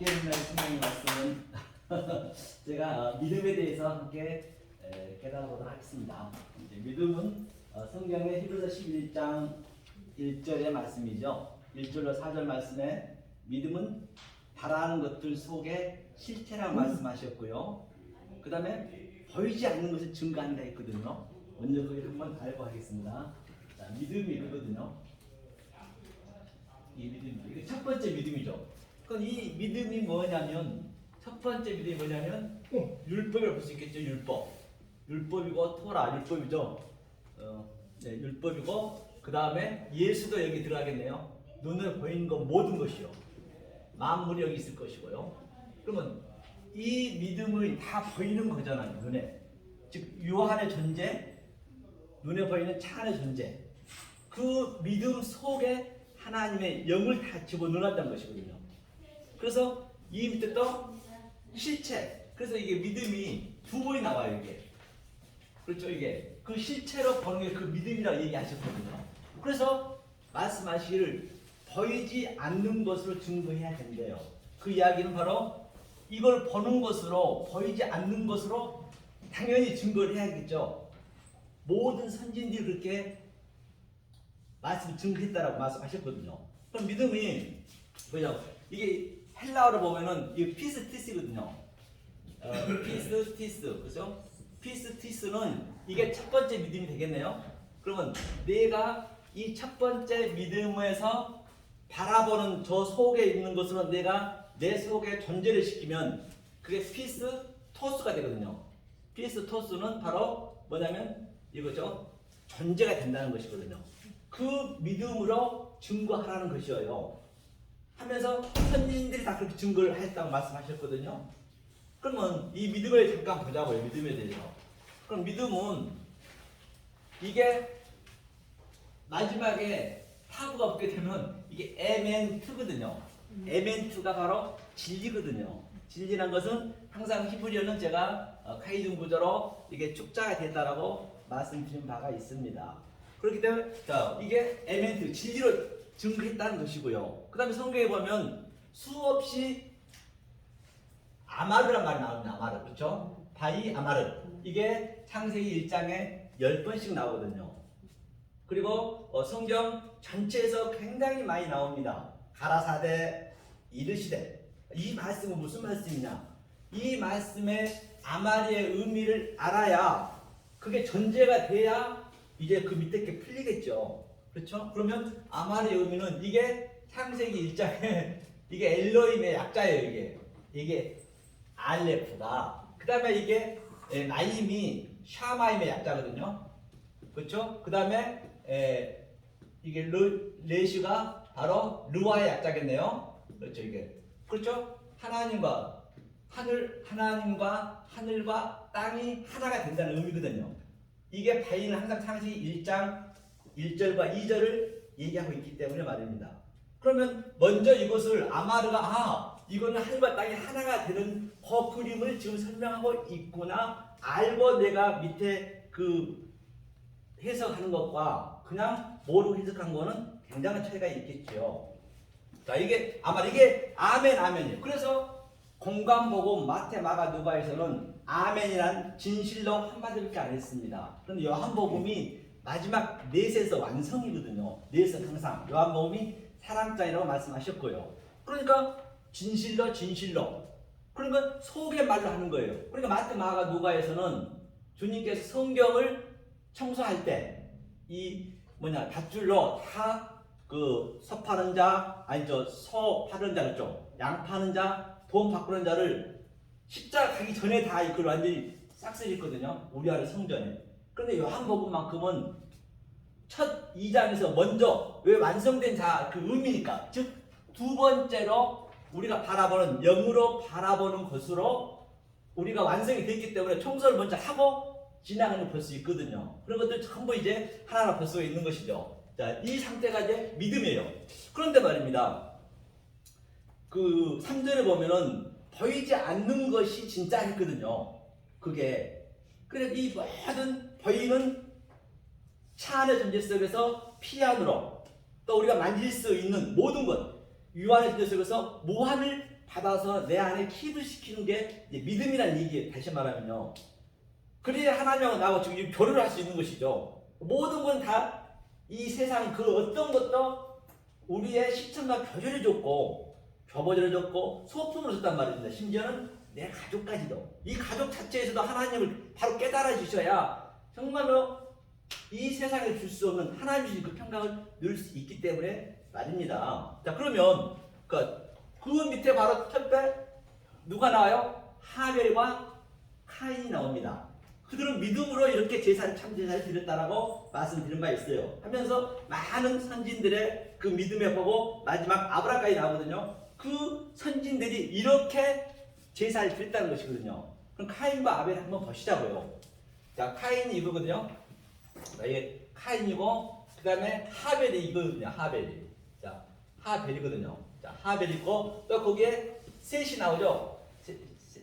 함께 만날 성경의 말씀은 제가 믿음에 대해서 함께 깨달아보도록 하겠습니다. 이제 믿음은 성경의 히브리서 11장 1절의 말씀이죠. 1절로 4절 말씀에 믿음은 바라는 것들 속에 실체라고 말씀하셨고요. 그 다음에 보이지 않는 것을 증거한다 했거든요. 먼저 그걸 한번 알고 하겠습니다. 자, 믿음이 이거거든요. 이 믿음이죠. 이게 첫 번째 믿음이죠. 그럼 이 믿음이 뭐냐면, 첫 번째 믿음이 뭐냐면 율법을 볼 수 있겠죠. 율법이고 토라 율법이죠. 율법이고 그 다음에 예수도 여기 들어가겠네요. 눈에 보이는 것 모든 것이요, 만물이 여기 있을 것이고요. 그러면 이 믿음이 다 보이는 거잖아요. 눈에, 즉 요한의 존재, 눈에 보이는 차 안의 존재, 그 믿음 속에 하나님의 영을 다 집어넣었다는 것이거든요. 그래서 이 밑에 또 실체, 그래서 이게 믿음이 두 번이 나와요. 이게 그렇죠. 이게 그 실체로 보는 게 그 믿음이라고 얘기하셨거든요. 그래서 말씀하시기를 보이지 않는 것으로 증거해야 된대요. 그 이야기는 바로 이걸 보는 것으로, 보이지 않는 것으로 당연히 증거를 해야겠죠. 모든 선진들이 그렇게 말씀을 증거했다라고 말씀하셨거든요. 그럼 믿음이 뭐죠? 이게 헬라어로 보면은 이 피스티스거든요. 피스티스, 그죠? 피스티스는 이게 첫 번째 믿음이 되겠네요. 그러면 내가 이 첫 번째 믿음에서 바라보는 저 속에 있는 것으로 내가 내 속에 존재를 시키면 그게 피스토스가 되거든요. 피스토스는 바로 뭐냐면 이거죠. 존재가 된다는 것이거든요. 그 믿음으로 증거하라는 것이에요. 하면서 선진들이 다 그렇게 증거를 했다고 말씀하셨거든요. 그러면 이 믿음을 잠깐 보자고요. 믿음에 대해서. 그럼 믿음은 이게 마지막에 타구가 붙게 되면 이게 에멘트거든요. 에멘트가 바로 진리거든요. 진리란 것은 항상 히브리어는 제가 카이든 구조로 이게 축자가 된다라고 말씀드린 바가 있습니다. 그렇기 때문에 자, 이게 에멘트, 진리로 증거했다는 것이고요. 그 다음에 성경에 보면 수없이 아마르란 말이 나옵니다. 아마르, 그렇죠? 바이 아마르, 이게 창세기 1장에 10번씩 나오거든요. 그리고 성경 전체에서 굉장히 많이 나옵니다. 가라사대, 이르시되. 이 말씀은 무슨 말씀이냐? 이 말씀의 아마리의 의미를 알아야, 그게 전제가 돼야 이제 그 밑에 게 풀리겠죠. 그렇죠? 그러면 아마리의 의미는 이게 창세기 1장에 이게 엘로힘의 약자예요. 이게 알레프가, 그 다음에 이게 나임이 샤마임의 약자거든요. 그렇죠? 그 다음에 이게 레시가 바로 르와의 약자겠네요. 그렇죠? 이게 그렇죠? 하나님과 하늘과 땅이 하나가 된다는 의미거든요. 이게 바이는 항상 창세기 1장 1절과 2절을 얘기하고 있기 때문에 말입니다. 그러면 먼저 이것을 아마르가 이거는 하늘과 땅이 하나가 되는 그 그림을 지금 설명하고 있구나 알고 내가 밑에 그 해석하는 것과 그냥 모르고 해석한 거는 굉장한 차이가 있겠죠. 자, 이게 아멘이에요. 그래서 공관복음, 마태, 마가, 누가에서는 아멘이란 진실로 한마디밖에 안 했습니다. 그런데 요한복음이 마지막 넷에서 완성이거든요. 넷은 항상 요한복음이 사랑장이라고 말씀하셨고요. 그러니까 진실로. 그러니까 속의 말로 하는 거예요. 그러니까 마태, 마가, 누가에서는 주님께서 성경을 청소할 때 이 밧줄로 다 그 소 파는 자, 소 파는 자였죠. 양 파는 자, 돈 바꾸는 자를 십자가 가기 전에 다 그걸 완전히 싹쓸이했거든요. 우리 안에 성전에. 그런데 요한복음만큼은 첫 2장에서 먼저 왜 완성된 자 그 의미니까, 즉 두 번째로 우리가 바라보는 영으로 바라보는 것으로 우리가 완성이 됐기 때문에 청소를 먼저 하고 지나가는 볼 수 있거든요. 그런 것들 전부 이제 하나하나 볼 수가 있는 것이죠. 자, 이 상태가 이제 믿음이에요. 그런데 말입니다. 그 3절에 보면은 보이지 않는 것이 진짜 했거든요. 그게. 그래서 이 모든 보이는 차 안의 존재 속에서 피안으로 또 우리가 만질 수 있는 모든 것, 유한의 존재 속에서 무한을 받아서 내 안에 기입시키는 게 이제 믿음이라는 얘기예요. 다시 말하면요. 그래야 하나님하고 나하고 지금 교류를 할 수 있는 것이죠. 모든 건 다 이 세상 그 어떤 것도 우리의 시청과 교제를 줬고 교보제를 줬고 소품으로 줬단 말입니다. 심지어는 내 가족까지도. 이 가족 자체에서도 하나님을 바로 깨달아 주셔야 정말로 이 세상에 줄 수 없는 하나님 주신 그 평강을 누릴 수 있기 때문에 말입니다. 자, 그러면 그 밑에 바로 첫째 누가 나와요? 하벨과 카인이 나옵니다. 그들은 믿음으로 이렇게 참 제사를 드렸다라고 말씀드린 바 있어요. 하면서 많은 선진들의 그 믿음에 보고 마지막 아브라함까지 나오거든요. 그 선진들이 이렇게 제사를 드렸다는 것이거든요. 그럼 카인과 아벨 한번 보시자고요. 자, 카인이 이거거든요. 이게 카인이고 그 다음에 하벨이 이거거든요. 하벨이. 자, 하벨이거든요. 자, 하벨이 있고 또 거기에 셋이 나오죠.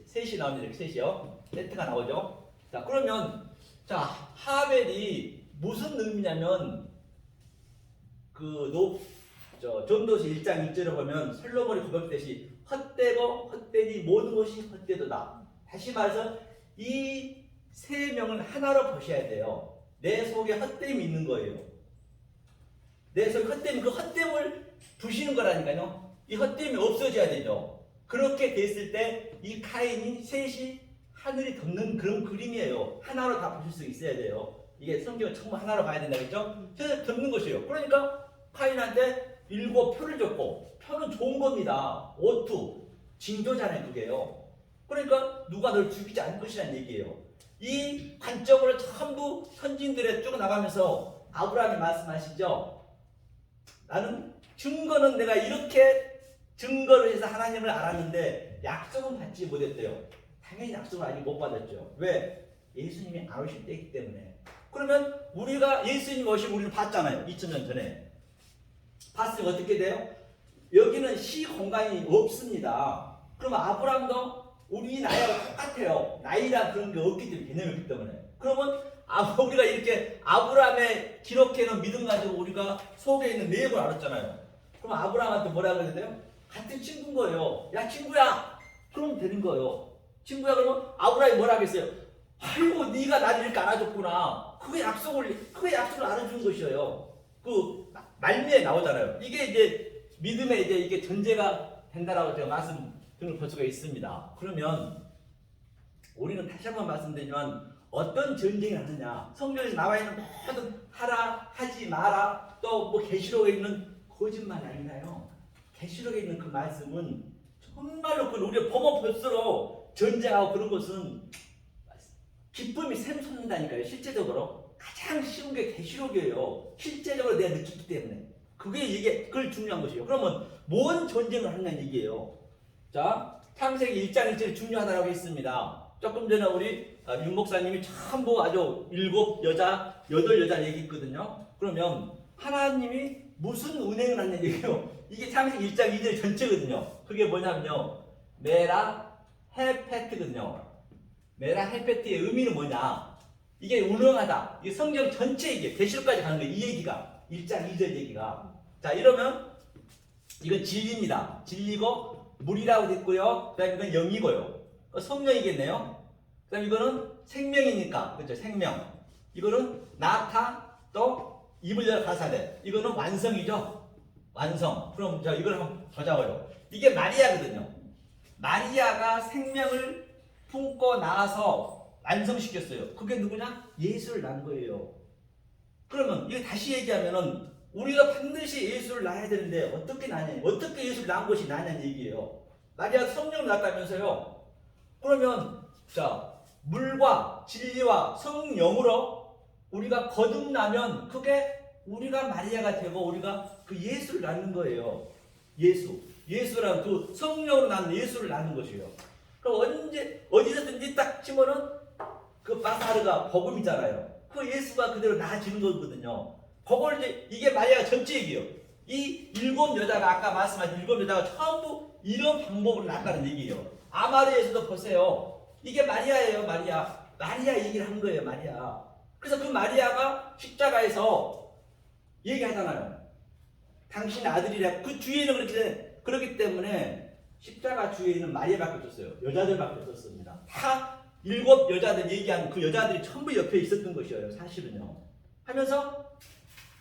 셋이 나옵니다. 이렇게 셋이요. 세트가 나오죠. 자, 그러면 자, 하벨이 무슨 의미냐면 전도서 1장 1절에 보면 솔로몬이 고백했듯이 헛되고 헛되니 모든 것이 헛되도다. 다시 말해서 이 세 명을 하나로 보셔야 돼요. 내 속에 헛됨이 있는 거예요. 내 속에 헛됨, 그 헛됨을 부시는 거라니까요. 이 헛됨이 없어져야 되죠. 그렇게 됐을 때 이 카인이 셋이 하늘이 덮는 그런 그림이에요. 하나로 다 보실 수 있어야 돼요. 이게 성경을 정말 하나로 봐야 된다겠죠? 그래서 덮는 것이에요. 그러니까 카인한테 7 표를 줬고, 표는 좋은 겁니다. 오투, 징조잖아요, 그게요. 그러니까 누가 널 죽이지 않을 것이라는 얘기예요. 이 관점으로 전부 선진들에 쭉 나가면서 아브라함이 말씀하시죠. 나는 증거는 내가 이렇게 증거를 해서 하나님을 알았는데 약속은 받지 못했대요. 당연히 약속을 아직 못 받았죠. 왜? 예수님이 안 오실 때이기 때문에. 그러면 우리가 예수님 오시면 우리는 봤잖아요. 2000년 전에. 봤으면 어떻게 돼요? 여기는 시 공간이 없습니다. 그러면 아브라함도 우리 나이하고 똑같아요. 나이랑 그런 게 없기 때문에, 개념이 없기 때문에. 그러면 우리가 이렇게 아브라함의 기록해놓은 믿음 가지고 우리가 속에 있는 내용을 알았잖아요. 그럼 아브라함한테 뭐라 그래야 돼요? 같은 친구인 거예요. 야, 친구야! 그러면 되는 거예요. 친구야, 그러면 아브라함이 뭐라 하겠어요? 아이고, 네가 나를 이렇게 알아줬구나. 그게 약속을 알아주는 것이에요. 그 말미에 나오잖아요. 이게 이제 믿음의 이게 전제가 된다라고 제가 말씀드릴 수가 있습니다. 그러면 우리는 다시 한번 말씀드리지만 어떤 전쟁을 하느냐? 성경에서 나와 있는 모든 하라, 하지 마라, 또 뭐 계시록에 있는 거짓말 아니나요? 계시록에 있는 그 말씀은 정말로 우리가 보면 볼수록 전쟁하고 그런 것은 기쁨이 샘솟는다니까요. 실제적으로 가장 쉬운 게 계시록이에요. 실제적으로 내가 느끼기 때문에 그걸 중요한 것이에요. 그러면 뭔 전쟁을 하느냐는 얘기예요. 자, 창세기 1장 1절이 중요하다고 했습니다. 조금 전에 우리 윤 목사님이 전부 아주 7 여자, 8 여자 얘기했거든요. 그러면 하나님이 무슨 은행을 하는 얘기예요? 이게 창세기 1장 2절 전체거든요. 그게 뭐냐면요, 메라 헤페트거든요. 메라 헤페트의 의미는 뭐냐? 이게 운영하다. 이게 성경 전체 얘기예요. 계시록까지 가는 거예요. 이 얘기가 1장 2절 얘기가. 자, 이러면 이건 진리입니다. 진리고 물이라고 됐고요. 그다음 이건 영이고요. 성령이겠네요. 그다음 이거는 생명이니까, 그렇죠? 생명. 이거는 나타, 또 입을 열어 가사대. 이거는 완성이죠. 완성. 그럼 자, 이걸 한번 보자고요. 이게 마리아거든요. 마리아가 생명을 품고 나와서 완성시켰어요. 그게 누구냐? 예수를 낳은 거예요. 그러면 이거 다시 얘기하면은 우리가 반드시 예수를 낳아야 되는데 어떻게 낳냐? 어떻게 예수를 낳은 것이 낳냐는 얘기예요. 마리아 성령을 낳았다면서요. 그러면 자, 물과 진리와 성령으로 우리가 거듭나면 그게 우리가 마리아가 되고 우리가 그 예수를 낳는 거예요. 예수란 그 성령으로 낳는 예수를 낳는 것이에요. 그럼 어디서든지 딱 치면은 그 바사르가 복음이잖아요. 그 예수가 그대로 나아지는 거거든요. 그걸 이게 마리아가 전체 얘기예요. 이 7 여자가 아까 말씀하신 7 여자가 전부 이런 방법으로 낳았다는 얘기예요. 아마르에서도 보세요. 이게 마리아예요. 마리아 얘기를 한 거예요. 마리아. 그래서 그 마리아가 십자가에서 얘기하잖아요. 당신의 아들이라. 그 뒤에는 그렇기 때문에 십자가 주위에 있는 마리아밖에 없었어요. 여자들밖에 없었습니다. 다 7 여자들 얘기한 그 여자들이 전부 옆에 있었던 것이에요. 사실은요. 하면서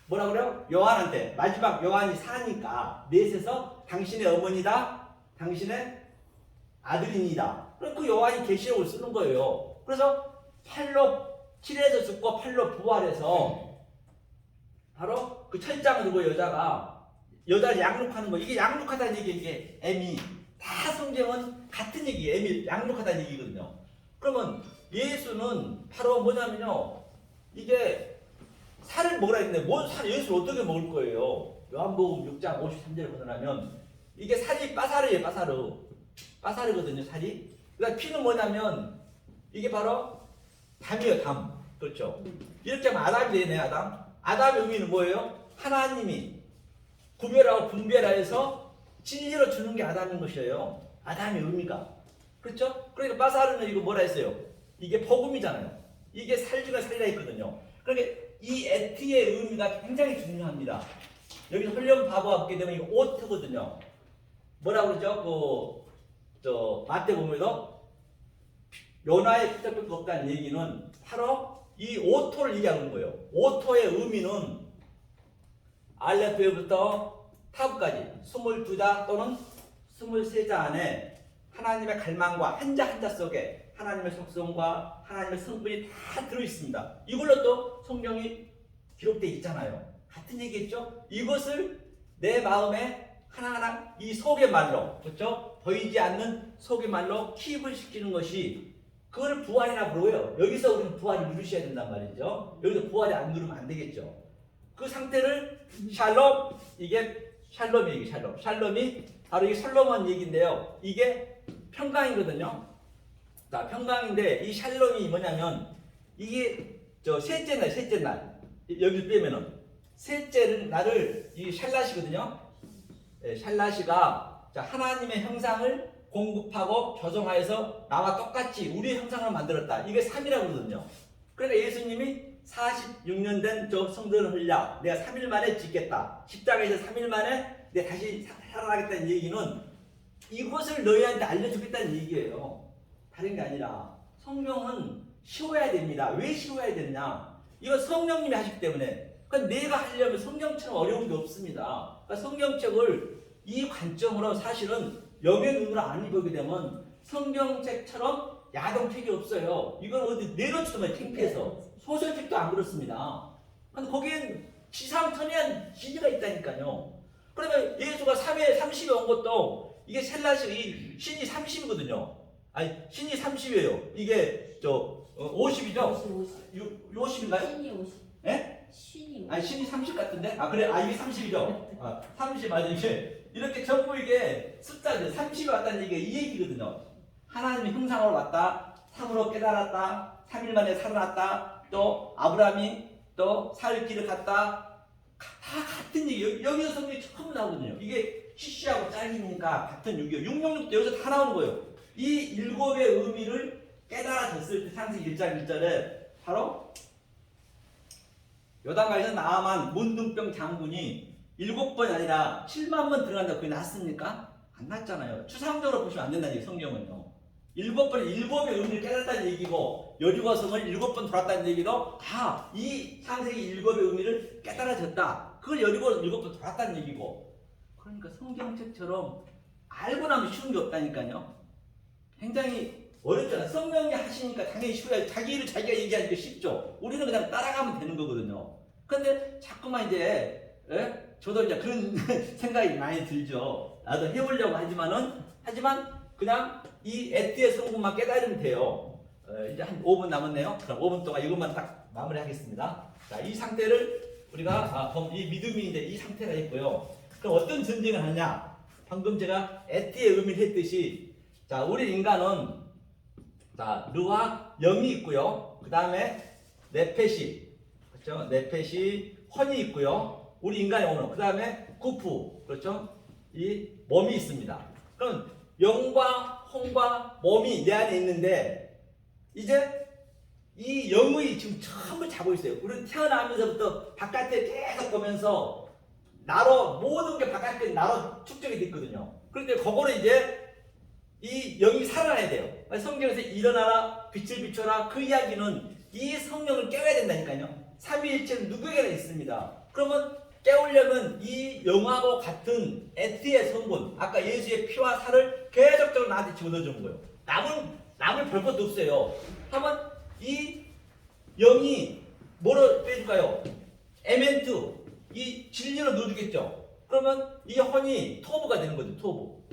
뭐라 그래요? 요한한테 마지막 요한이 사니까 넷에서 당신의 어머니다, 당신의 아들이니다. 그 요한이 계시록을 쓰는 거예요. 그래서 8로 7에서 죽고 8로 부활해서 바로 그 천장을 두고 여자를 양육하는 거. 이게 양육하다는 얘기, 이게 M이 다 성경은 같은 얘기예요. M이 양육하다는 얘기거든요. 그러면 예수는 바로 뭐냐면요, 이게 살을 먹으라 했는데 뭔 살, 예수를 어떻게 먹을 거예요? 요한복음 6장 53절을 보면 이게 살이 빠사르예요. 빠사르거든요, 살이. 그러니까 피는 뭐냐면 이게 바로 담이에요, 담. 그렇죠. 이렇게 하면 아담이 되네, 아담. 아담의 의미는 뭐예요? 하나님이 구별하고 분별하여서 진리로 주는 게 아담인 것이에요. 아담의 의미가. 그렇죠? 그러니까 빠사르는 이거 뭐라 했어요? 이게 복음이잖아요. 이게 살 중에 살이라 했거든요. 그러니까 이 에티의 의미가 굉장히 중요합니다. 여기 홀령 바보가 보게 되면 이거 오트거든요. 뭐라 그러죠? 마태복음에도 요나의 피자밖에 없다는 얘기는 바로 이 오토를 얘기하는 거예요. 오토의 의미는 알레프부터 타브까지 22자 또는 23자 안에 하나님의 갈망과 한자 한자 속에 하나님의 속성과 하나님의 성분이 다 들어있습니다. 이걸로 또 성경이 기록되어 있잖아요. 같은 얘기겠죠? 이것을 내 마음에 하나하나 이 속의 말로, 그렇죠? 보이지 않는 속의 말로 킵을 시키는 것이, 그걸 부활이라 부르고요. 여기서 우리는 부활을 누르셔야 된단 말이죠. 여기서 부활이 안 누르면 안 되겠죠. 그 상태를 샬롬, 이게 샬롬이 얘기, 샬롬이 바로 이 솔로몬 얘기인데요. 이게 평강이거든요. 자, 평강인데 이 샬롬이 뭐냐면 이게 셋째 날 여기 빼면은 셋째 날을 이 샬라시거든요. 네, 샬라시가 자, 하나님의 형상을 공급하고 조성하여서 나와 똑같이 우리의 형상을 만들었다. 이게 3이라고 그러거든요. 그러니까 예수님이 46년 된 저 성전을 흘려 내가 3일 만에 짓겠다. 십자가에서 3일 만에 내가 다시 살아나겠다는 얘기는 이것을 너희한테 알려주겠다는 얘기예요. 다른 게 아니라 성경은 쉬워야 됩니다. 왜 쉬워야 되느냐? 이건 성령님이 하시기 때문에. 그러니까 내가 하려면 성경처럼 어려운 게 없습니다. 그러니까 성경책을 이 관점으로 사실은 영의 눈으로 안 보게 되면 성경책처럼 야동책이 없어요. 이건 어디 내놓지도 마, 창피해서. 소설책도 안 그렇습니다. 근데 거기엔 지상천외한 진리가 있다니까요. 그러면 예수가 3회 30에 온 것도 이게 셀라시 신이 30이거든요. 아니 신이 30이에요. 이게 50이죠? 50인가요? 신이 50. 예? 신이 50. 아니 신이 30 같은데? 아 그래? 아 이게 30이죠? 30 맞아. 이게 이렇게 전부 이게 숫자들 30이 왔다는 얘기가 이 얘기거든요. 하나님의 형상으로 왔다. 3으로 깨달았다. 3일 만에 살아났다. 또 아브라함이 또 살 길을 갔다. 다 같은 얘기. 여기서 성경이 처음 나오거든요. 이게 CC하고 짤이니까 같은 666도 여기서 다 나오는 거예요. 이 7의 의미를 깨달아졌을 때 창세기 1장 1절에 바로 요단강에서 나아만 문둥병 장군이 7번이 아니라 7만 번 들어간다고 그게 났습니까? 안 났잖아요. 추상적으로 보시면 안 된다는 얘기 성경은요. 7번, 7의 의미를 깨달았다는 얘기고 여리고성을 7번 돌았다는 얘기도 다 이 창세기 7의 의미를 깨달아졌다. 그걸 여리고 7번 돌았다는 얘기고. 그러니까 성경책처럼 알고 나면 쉬운 게 없다니까요. 굉장히 어렵잖아. 성령이 하시니까 당연히 쉬워요. 자기 일을 자기가 얘기하니까 쉽죠. 우리는 그냥 따라가면 되는 거거든요. 근데 자꾸만 이제 저도 이제 그런 생각이 많이 들죠. 나도 해보려고 하지만 그냥 이 에티의 성분만 깨달으면 돼요. 이제 한 5분 남았네요. 그럼 5분 동안 이것만 딱 마무리하겠습니다. 자, 이 상태를 우리가 이 믿음이 이제 이 상태가 있고요. 그럼 어떤 전쟁을 하냐? 방금 제가 에티의 의미를 했듯이, 자, 우리 인간은 자, 르와 영이 있고요. 그 다음에 네페시, 그렇죠? 네페시 혼이 있고요. 우리 인간의 오늘. 그 다음에 구프, 그렇죠? 이 몸이 있습니다. 그럼 영과 혼과 몸이 내 안에 있는데 이제 이 영의 지금 전부 자고 있어요. 우리는 태어나면서부터 바깥에 계속 보면서 나로 모든 게 바깥에 나로 축적이 됐거든요. 그런데 그거를 이제 이 영이 살아나야 돼요. 성경에서 일어나라 빛을 비춰라 그 이야기는 이 성령을 깨워야 된다니까요. 삼위일체는 누구에게나 있습니다. 그러면 깨우려면 이 영하고 같은 에티의 성분, 아까 예수의 피와 살을 계속적으로 나한테 집어넣어주는 거예요. 남을 별 것도 없어요. 하면 이 영이 뭐로 빼줄까요? 에멘트, 이 진리로 넣어주겠죠. 그러면 이 혼이 토부가 되는 거죠. 토부.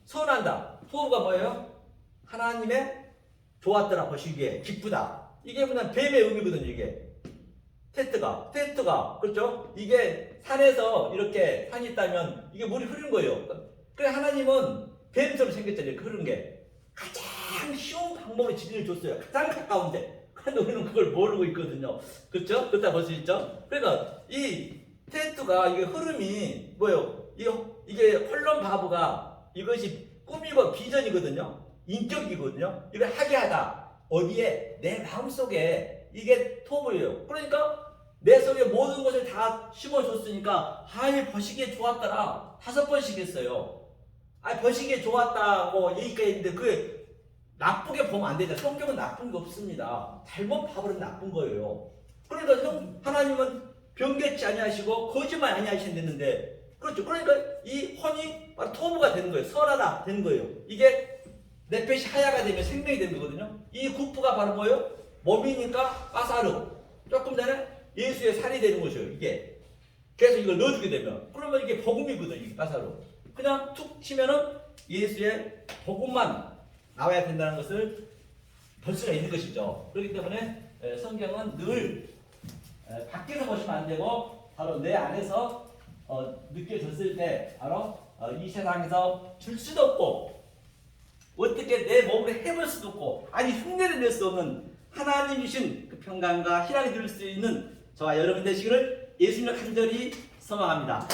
선한다. 토부가 뭐예요? 하나님의 좋았더라 보시기에 기쁘다. 이게 뭐냐 뱀의 의미거든요. 이게 테트가 그렇죠? 이게 산에서 이렇게 산이 있다면 이게 물이 흐르는 거예요. 그래 하나님은 뱀처럼 생겼잖아요. 이렇게 흐르는 게 가장 쉬운 방법으로 진리를 줬어요. 가장 가까운데. 그런데 우리는 그걸 모르고 있거든요. 그렇죠? 그렇다 볼 수 있죠? 그러니까 이 테트가 이게 흐름이 뭐예요? 이게 홀론 바보가 이것이 꿈이고 비전이거든요. 인격이거든요. 이걸 하게 하다. 어디에? 내 마음속에 이게 토부예요. 그러니까 내 속에 모든 것을 다 심어줬으니까 아이 버시기에 좋았더라 5번씩 했어요. 아 버시기에 좋았다고 얘기가 있는데 그게 나쁘게 보면 안 되죠. 성경은 나쁜 게 없습니다. 잘못 봐버리면 나쁜 거예요. 그러니까 하나님은 변개치 아니하시고 거짓말 아니하신다는데 그렇죠. 그러니까 이 혼이 바로 토부가 되는 거예요. 설하다 되는 거예요. 이게 넷펫이 하야가 되면 생명이 되는 거거든요. 이 구프가 바로 뭐예요? 몸이니까 빠사르. 조금 전에 예수의 살이 되는 것이에요. 이게 계속 이걸 넣어주게 되면 그러면 이게 복음이거든요. 이게 빠사르. 그냥 툭 치면은 예수의 복음만 나와야 된다는 것을 볼 수가 있는 것이죠. 그렇기 때문에 성경은 늘 밖에서 보시면 안 되고 바로 내 안에서 느껴졌을 때 바로 이 세상에서 줄 수도 없고 어떻게 내 몸으로 해볼 수도 없고 아니 흉내를 낼 수 없는 하나님이신 그 평강과 희락이 들 수 있는 저와 여러분 되시기를 예수님을 간절히 소망합니다.